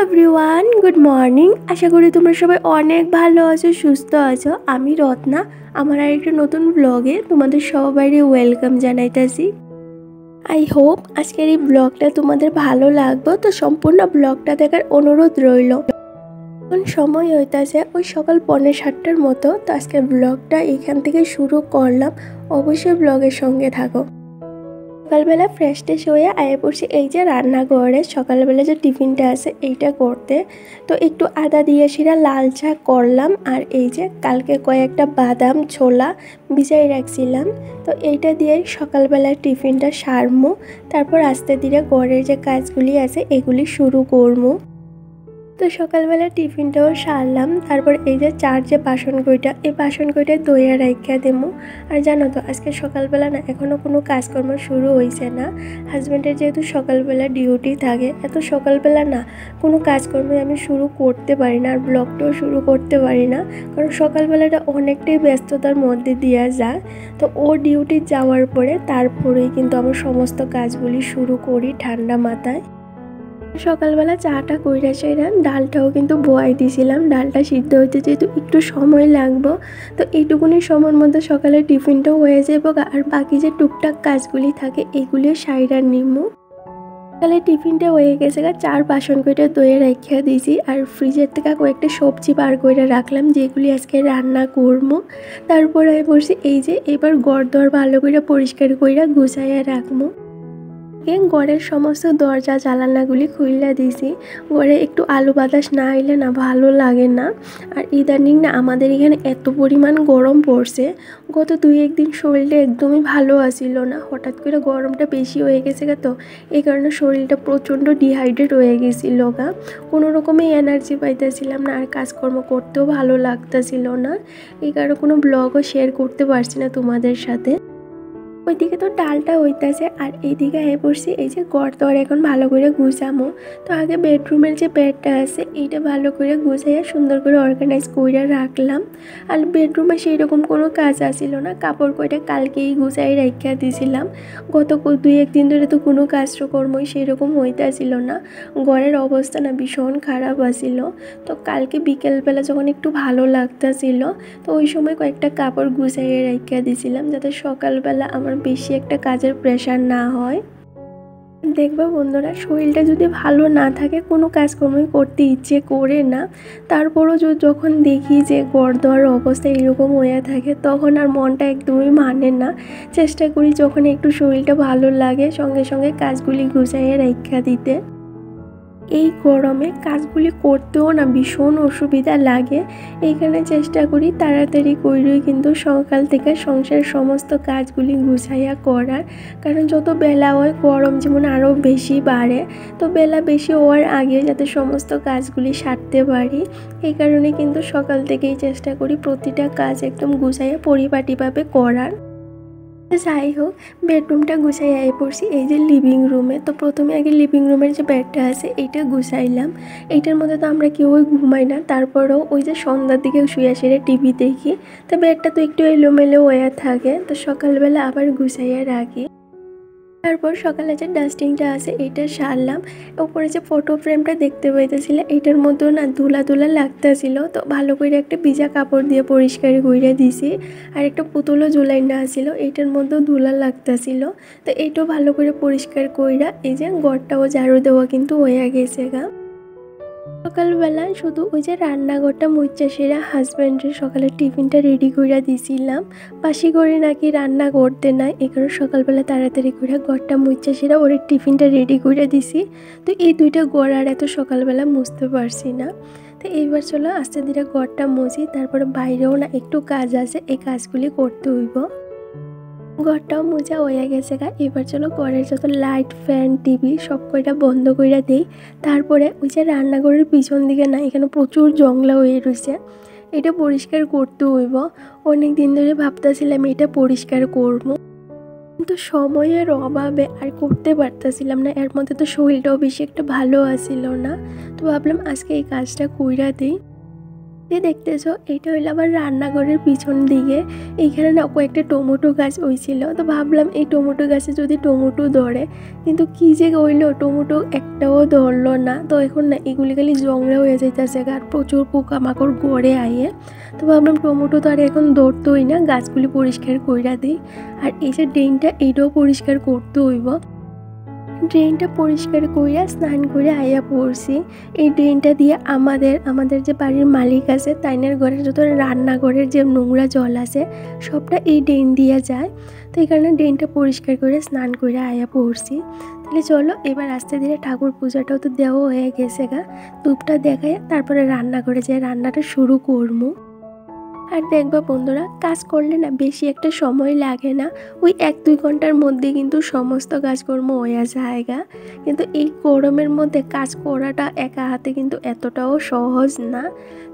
Everyone, good morning. আশা করি তোমরা সবাই অনেক ভালো আছো, সুস্থ আছো। আমি রত্না, আমার আরেকটা নতুন ব্লগে তোমাদের সবাইকে ওয়েলকাম জানাইতেছি। আই হোপ আজকের এই ব্লগটা তোমাদের ভালো লাগবে, তো সম্পূর্ণ ব্লগটা দেখার অনুরোধ রইল। এখন সময় হইতেছে ওই সকাল 7:45টার মতো। তো আজকের ব্লগটা এখান থেকে শুরু করলাম, অবশ্যই ব্লগের সঙ্গে থাকো। সকালবেলা ফ্রেশ ট্রেশ হয়ে আয়ে পড়ছি এই যে রান্নাঘরে। সকালবেলা যে টিফিনটা আছে এইটা করতে, তো একটু আদা দিয়ে সেটা লাল চা করলাম। আর এই যে কালকে কয়েকটা বাদাম ছোলা ভিজাই রাখছিলাম, তো এইটা দিয়ে সকালবেলার টিফিনটা সারমু। তারপর আস্তে ধীরে ঘরের যে কাজগুলি আছে এগুলি শুরু করবো। তো সকালবেলা টিফিনটাও সারলাম। তারপর এই যে চার যে বাসন কইটা, এই বাসন কইটা দইয়া রাখিয়া দেবো। আর জানো তো আজকে সকালবেলা না এখনও কোনো কাজকর্ম শুরু হয়েছে না। হাজব্যান্ডের যেহেতু সকালবেলা ডিউটি থাকে, এত সকালবেলা না কোনো কাজকর্মই আমি শুরু করতে পারি না, আর ব্লগটাও শুরু করতে পারি না, কারণ সকালবেলাটা অনেকটাই ব্যস্ততার মধ্যে দেওয়া যায়। তো ও ডিউটি যাওয়ার পরে তারপরেই কিন্তু আমার সমস্ত কাজগুলি শুরু করি ঠান্ডা মাথায়। সকালবেলা চাটা কইরা সেরা ডালটাও কিন্তু বয়াই দিয়েছিলাম। ডালটা সিদ্ধ হইতে যেহেতু একটু সময় লাগবো, তো এইটুকুনি সময়ের মধ্যে সকালে টিফিনটাও হয়ে যাবো। আর বাকি যে টুকটাক কাজগুলি থাকে এগুলিও সাইডার নিমু। সকালে টিফিনটা হয়ে গেছে, চার বাসন কইটা দইয়ে রাখিয়া দিয়েছি। আর ফ্রিজের থেকে কয়েকটা সবজি বার করে রাখলাম যেগুলি আজকে রান্না করবো। তারপর আমি বলছি এই যে এবার গড়দর ভালো করে পরিষ্কার কইরা গুছাইয়া রাখবো। ঘরের সমস্ত দরজা জানালাগুলি খুইলা দিয়েছি। ঘরে একটু আলো বাতাস না এলে না ভালো লাগে না। আর ইদানিং না আমাদের এখানে এত পরিমাণ গরম পড়ছে, গত 2-1 দিন শরীরটা একদমই ভালো আসিল না। হঠাৎ করে গরমটা বেশি হয়ে গেছে তো এই কারণে শরীরটা প্রচণ্ড ডিহাইড্রেট হয়ে গেছিল কোনো রকমই এনার্জি পাইতেছিলাম না, আর কাজকর্ম করতেও ভালো লাগতেছিল না। এই কারণে কোনো ব্লগও শেয়ার করতে পারছি না তোমাদের সাথে। ওইদিকে তো ডালটা হইতেছে, আর এইদিকে আয় পড়ছি এই যে ঘর এখন ভালো করে গুছামো। তো আগে বেডরুমের যে বেডটা আছে এইটা ভালো করে গুছাইয়া সুন্দর করে অর্গানাইজ করে রাখলাম। আর বেডরুমে সেই রকম কোনো কাজ আসিল না, কাপড় কয়টা কালকেই গুছাই রাখিয়া দিয়েছিলাম। গত 2-1 দিন ধরে তো কোনো কাজকর্মই সেই রকম হইতেছিল না, ঘরের অবস্থা না ভীষণ খারাপ আসিল। তো কালকে বিকেলবেলা যখন একটু ভালো লাগতেছিল, তো ওই সময় কয়েকটা কাপড় গুছাইয়ে রাখিয়া দিয়েছিলাম যাতে সকালবেলা আমার বেশি একটা কাজের প্রেশার না হয়। দেখবে বন্ধুরা, শরীরটা যদি ভালো না থাকে কোনো কাজকর্মই করতে ইচ্ছে করে না। তারপরও যখন দেখি যে ঘরদোয়ার অবস্থা এরকম হয়ে থাকে তখন আর মনটা একদমই মানে না। চেষ্টা করি যখন একটু শরীরটা ভালো লাগে সঙ্গে সঙ্গে কাজগুলি গুছাইয়ে রাখিয়া দিতে। এই গরমে কাজগুলি করতেও না ভীষণ অসুবিধা লাগে, এইখানে চেষ্টা করি তাড়াতাড়ি করেই কিন্তু সকাল থেকে সংসারের সমস্ত কাজগুলি গুছাইয়া করার। কারণ যত বেলা হয় গরম যেমন আরও বেশি বাড়ে, তো বেলা বেশি হওয়ার আগে যাতে সমস্ত কাজগুলি সারতে পারি, এই কারণে কিন্তু সকাল থেকেই চেষ্টা করি প্রতিটা কাজ একদম গুছাইয়া পরিপাটিভাবে করার। যাই হোক, বেডরুমটা গুছাইয়া পড়ছি এই যে লিভিং রুমে। তো প্রথমে আগে লিভিং রুমের যে বেডটা আছে এইটা গুছাইলাম। এইটার মধ্যে তো আমরা কেউই ঘুমাই না, তারপরেও ওই যে সন্ধ্যার দিকে শুয়ে সেরে টিভি দেখি, তো বেডটা তো একটু এলোমেলো হয়ে থাকে, তো সকালবেলা আবার গুছাইয়া রাখি। তারপর সকালে যে ডাস্টিংটা আছে এইটা সারলাম। ওপরে যে ফটো ফ্রেমটা দেখতে পাইতেছিল এইটার মধ্যেও না ধুলা ধুলা লাগতেছিল, তো ভালো করে একটা ভিজা কাপড় দিয়ে পরিষ্কার করে দিছি। আর একটা পুতুলও ঝুলাই না ছিল, এইটার মধ্যেও ধুলা লাগতেছিল, তো এইটাও ভালো করে পরিষ্কার কইরা এই যে ঘরটাও ঝাড়ু দেওয়া কিন্তু হয়ে গেছে সকালবেলা শুধু ওই যে রান্নাঘরটা মুচ্ছা সেরা হাজব্যান্ডের সকালের টিফিনটা রেডি করে দিছিলাম। বাসি করে নাকি রান্না করতে নাই, এখানে সকালবেলা তাড়াতাড়ি করে ঘরটা মুচ্ছা সেরা ওর টিফিনটা রেডি করে দিছি। তো এই দুইটা ঘর আর এত সকালবেলা মুছতে পারছি না। তো এইবার চলো আস্তে ধীরে ঘরটা মুছি, তারপরে বাইরেও না একটু কাজ আছে, এই কাজগুলি করতে হইব। ঘরটাও মোজা হয়ে গেছে এবার চলো ঘরের যত লাইট ফ্যান টিভি সব কয়টা বন্ধ করে দেই। তারপরে ওই যে রান্নাঘরের পিছন দিকে না এখানে প্রচুর জংলা হয়ে রয়েছে, এটা পরিষ্কার করতে হইব। অনেক দিন ধরে ভাবতেছিলাম এটা পরিষ্কার করবো, কিন্তু সময়ের অভাবে আর করতে পারতেছিলাম না। এর মধ্যে তো শরীরটাও বেশি একটা ভালো আসিল না, তো ভাবলাম আজকে এই কাজটা কইরা দিই। যে দেখতেছো এটা হইলো আমার রান্নাঘরের পিছন দিকে। এইখানে না কয়েকটা টমেটো গাছ হইছিল, তো ভাবলাম এই টমেটো গাছে যদি টমেটো ধরে, কিন্তু কি যে হইলো টমেটো একটাও ধরলো না। তো এখন না এগুলি খালি জংড়া হয়ে যাইতেছে আর প্রচুর পোকামাকড় গড়ে আইয়ে। তো ভাবলাম টমেটো তো আর এখন ধরতোই না, গাছগুলি পরিষ্কার কইরা দিই। আর এই যে ড্রেনটা এইটাও পরিষ্কার করতে হইব। ড্রেনটা পরিষ্কার কইরা স্নান করে আইয়া পড়ছি। এই ড্রেনটা দিয়ে আমাদের যে বাড়ির মালিক আছে তাইনের ঘরের যত রান্নাঘরের যে নোংরা জল আছে সবটা এই ড্রেন দিয়ে যায়। তো এই কারণে ড্রেনটা পরিষ্কার করে স্নান করে আইয়া পড়ছি। তাহলে চলো এবার আস্তে ধীরে ঠাকুর পূজাটাও তো দেওয়া হয়ে গেছে গা, ধূপটা দেখায় তারপরে রান্নাঘরে যে রান্নাটা শুরু করবো। আর দেখবা বন্ধুরা, কাজ করলে না বেশি একটা সময় লাগে না, ওই 1-2 ঘন্টার মধ্যে কিন্তু সমস্ত কাজকর্ম হয়ে যায়গা। কিন্তু এই গরমের মধ্যে কাজ করাটা একা হাতে কিন্তু এতটাও সহজ না।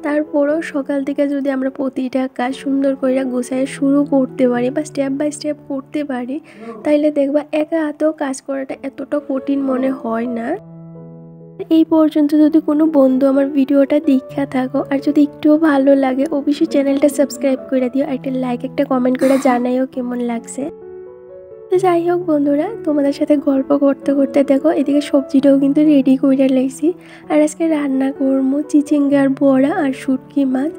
তারপরেও সকাল থেকে যদি আমরা প্রতিটা কাজ সুন্দর করে গুছায় শুরু করতে পারি বা স্টেপ বাই স্টেপ করতে পারি, তাইলে দেখবা একা হাতেও কাজ করাটা এতটা কঠিন মনে হয় না। এই পর্যন্ত যদি কোনো বন্ধু আমার ভিডিওটা দেখা থাকো আর যদি একটুও ভালো লাগে অবশ্যই চ্যানেলটা সাবস্ক্রাইব করে দিও, একটা লাইক একটা কমেন্ট করে জানাইও কেমন লাগছে। তো যাই হোক বন্ধুরা, তোমাদের সাথে গল্প করতে করতে দেখো এদিকে সবজিটাও কিন্তু রেডি করে লাইছি। আর আজকে রান্না করবো চিচিঙ্গার বড়া আর শুটকি মাছ।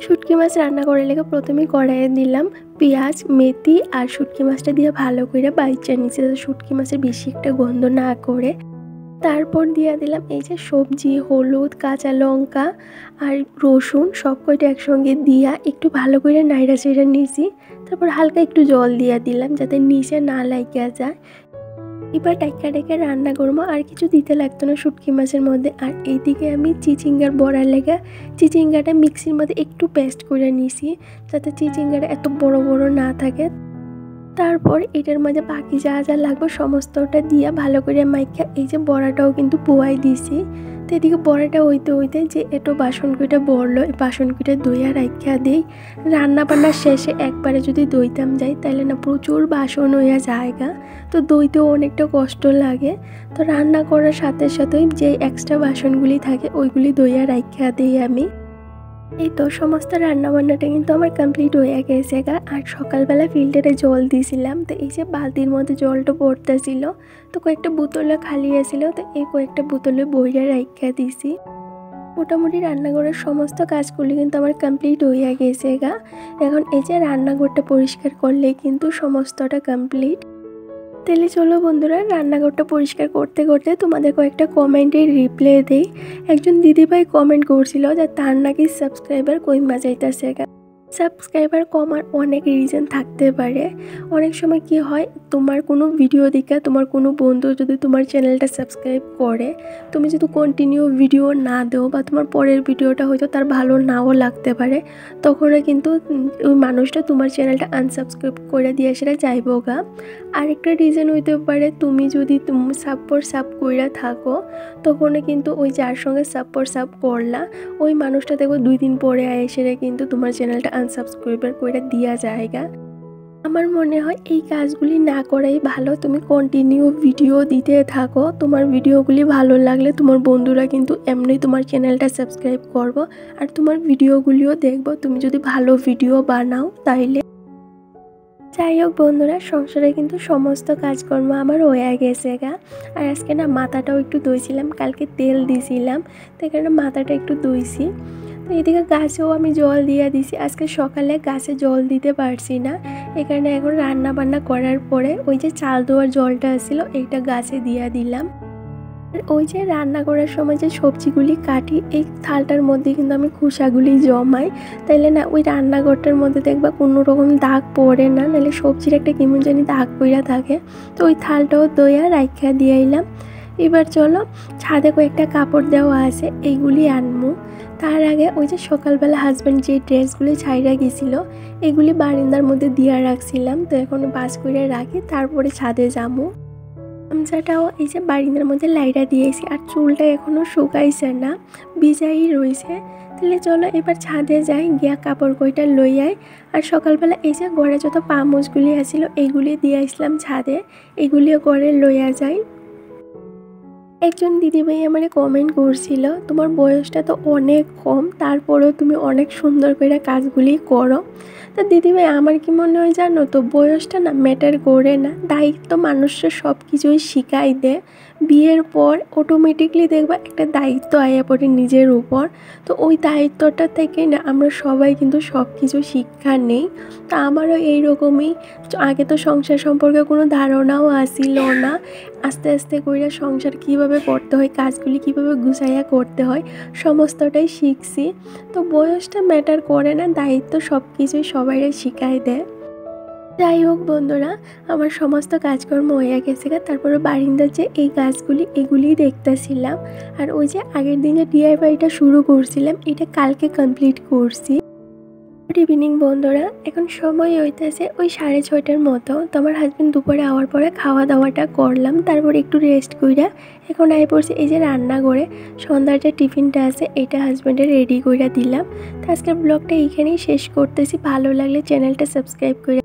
শুটকি মাছ রান্না করে লেগে প্রথমে কড়াইয়ে দিলাম পেঁয়াজ মেথি আর শুটকি মাছটা দিয়ে ভালো করে বাইচা নিচ্ছে, শুটকি মাছের বেশি একটা গন্ধ না করে। তারপর দিয়ে দিলাম এই যে সবজি, হলুদ, কাঁচা লঙ্কা আর রসুন সব কয়টা একসঙ্গে দিয়া একটু ভালো করে নাইড়া চেড়া নিয়েছি। তারপর হালকা একটু জল দিয়ে দিলাম যাতে নিচে না লাগিয়া যায়। এবার টাইকা টাইকা রান্না করবো, আর কিছু দিতে লাগতো না শুটকি মাছের মধ্যে। আর এইদিকে আমি চিচিঙ্গার বড়ার লেগে চিচিঙ্গাটা মিক্সির মধ্যে একটু পেস্ট করে নিয়েছি যাতে চিচিঙ্গাটা এত বড় বড় না থাকে। তারপর এটার মাঝে বাকি যা যা লাগবে সমস্তটা দিয়া ভালো করে মাইখা এই যে বড়াটাও কিন্তু পোয়াই দিছি। তো এদিকে বড়াটা হইতে হইতে যে এটো বাসনকুইটা বড়লো, এই বাসনকুইটা দইয়া রাখা দিই। রান্না বান্নার শেষে একবারে যদি দইতাম যাই তাহলে না প্রচুর বাসন হইয়া জায়গা, তো দইতেও অনেকটা কষ্ট লাগে। তো রান্না করার সাথে সাথেই যে এক্সট্রা বাসনগুলি থাকে ওইগুলি দইয়া রাখা দিই আমি। এই তো সমস্ত রান্নাবান্নাটা কিন্তু আমার কমপ্লিট হয়ে গেছে গা। আর সকালবেলা ফিল্টারে জল দিয়েছিলাম, তো এই যে বালতির মধ্যে জলটা পড়তেছিল, তো কয়েকটা বোতলে খালি আছিল, তো এই কয়েকটা বোতলে বইরা রাখা দিছি। মোটামুটি রান্নাঘরের সমস্ত কাজগুলি কিন্তু আমার কমপ্লিট হয়ে গেছে গা। এখন এই যে রান্নাঘরটা পরিষ্কার করলে কিন্তু সমস্তটা কমপ্লিট। তাহলে চলো বন্ধুরা, রান্নাঘরটা পরিষ্কার করতে করতে তোমাদের কয়েকটা কমেন্টের রিপ্লাই দেই। একজন দিদিভাই কমেন্ট করছিল যে তার নাকি সাবস্ক্রাইবার কইমা যাইতাছে। সাবস্ক্রাইবার কমার অনেক রিজন থাকতে পারে। অনেক সময় কি হয়, তোমার কোনো ভিডিও দেখে তোমার কোনো বন্ধু যদি তোমার চ্যানেলটা সাবস্ক্রাইব করে, তুমি যদি কন্টিনিউ ভিডিও না দাও বা তোমার পরের ভিডিওটা হয়তো তার ভালো নাও লাগতে পারে, তখনও কিন্তু ওই মানুষটা তোমার চ্যানেলটা আনসাবস্ক্রাইব করে দিয়ে সেটা যাইবো গা। আরেকটা রিজন হইতে পারে, তুমি যদি সাব কইরা থাকো তখনও কিন্তু ওই যার সঙ্গে সাব করলা ওই মানুষটা দেখো 2 দিন পরে এসে কিন্তু তোমার চ্যানেলটা আনসাবস্ক্রাইবার করে দেওয়া জায়গা। আমার মনে হয় এই কাজগুলি না করাই ভালো। তুমি কন্টিনিউ ভিডিও দিতে থাকো, তোমার ভিডিওগুলি ভালো লাগলে তোমার বন্ধুরা কিন্তু এমনি তোমার চ্যানেলটা সাবস্ক্রাইব করবো আর তোমার ভিডিওগুলিও দেখবো তুমি যদি ভালো ভিডিও বানাও তাইলে। যাই হোক বন্ধুরা, সংসারে কিন্তু সমস্ত কাজকর্ম আমার হয়ে গেছে গা। আর আজকে না মাথাটাও একটু ধুইছিলাম, কালকে তেল দিয়েছিলাম, তো এখানে মাথাটা একটু ধুইছি। তো এদিকে গাছেও আমি জল দিয়ে দিছি। আজকে সকালে গাছে জল দিতে পারছি না, এখানে এখন রান্না বান্না করার পরে ওই যে চাল ধোয়ার জলটা আসছিল এইটা গাছে দিয়ে দিলাম। ওই যে রান্না করার সময় যে সবজিগুলি কাটি এই থালটার মধ্যে কিন্তু আমি খোসাগুলি জমাই, তাইলে না ওই রান্নাঘরটার মধ্যে দেখবা কোনো রকম দাগ পড়ে না, নাহলে সবজির একটা কেমন জানি দাগ পড়া থাকে। তো ওই থালটাও দইয়া রাখা দিয়ে আইলাম। এবার চলো ছাদে কয়েকটা কাপড় দেওয়া আছে এইগুলি আনমু। তার আগে ওই যে সকালবেলা হাজব্যান্ড যে ড্রেসগুলি ছাইরা গেছিলো এগুলি বারান্দার মধ্যে দিয়া রাখছিলাম, তো এখন বাস করে রাখি তারপরে ছাদে যাবো। গামছাটাও এই যে বারান্দার মধ্যে লাইটা দিয়েছি, আর চুলটা এখনও শুকাইছে না, ভিজাই রয়েছে। তাহলে চলো এবার ছাদে যাই, গিয়া কাপড় কইটা লই আই। আর সকালবেলা এই যে ঘরে যত পামোচগুলি আসছিল এইগুলি দিয়ে আসলাম ছাদে, এগুলিও ঘরে লইয়া যাই। একজন দিদিভাই আমারে কমেন্ট করছিল, তোমার বয়সটা তো অনেক কম, তারপরেও তুমি অনেক সুন্দর করে কাজগুলি করো। তো দিদিভাই আমার কি মনে হয় জানো তো, বয়সটা না ম্যাটার করে না, দায়িত্ব মানুষের সব কিছুই শিখাই দেয়। বিয়ের পর অটোমেটিকলি দেখবা একটা দায়িত্ব আয়া পড়ে নিজের উপর। তো ওই দায়িত্বটা থেকে না আমরা সবাই কিন্তু সব কিছু শিক্ষা নেই। তা আমারও এইরকমই, আগে তো সংসার সম্পর্কে কোনো ধারণাও আসিল না। আস্তে আস্তে কইরা সংসার কিভাবে করতে হয়, কাজগুলি কিভাবে গুছাইয়া করতে হয়, সমস্তটাই শিখছি। তো বয়সটা ম্যাটার করে না, দায়িত্ব সব কিছুই সবাইরে শিখাই দেয়। যাই হোক বন্ধুরা, আমার সমস্ত কাজকর্ম হয়ে গেছে, তারপরে বারিন্দার যে এই গাছগুলি এগুলিই দেখতেছিলাম। আর ওই যে আগের দিন যে ডিআইওয়াইটা শুরু করছিলাম, এটা কালকে কমপ্লিট করছি। গুড ইভিনিং বন্ধুরা, এখন সময় হইতেছে ওই 6:30টার মতো। তো আমার হাজব্যান্ড দুপুরে আওয়ার পরে খাওয়া দাওয়াটা করলাম, তারপর একটু রেস্ট কইরা এখন আই পড়ছি এই যে রান্না করে সন্ধ্যার যে টিফিনটা আছে এটা হাজব্যান্ডে রেডি কইরা দিলাম। তো আজকের ব্লগটা এইখানেই শেষ করতেছি। ভালো লাগলে চ্যানেলটা সাবস্ক্রাইব করে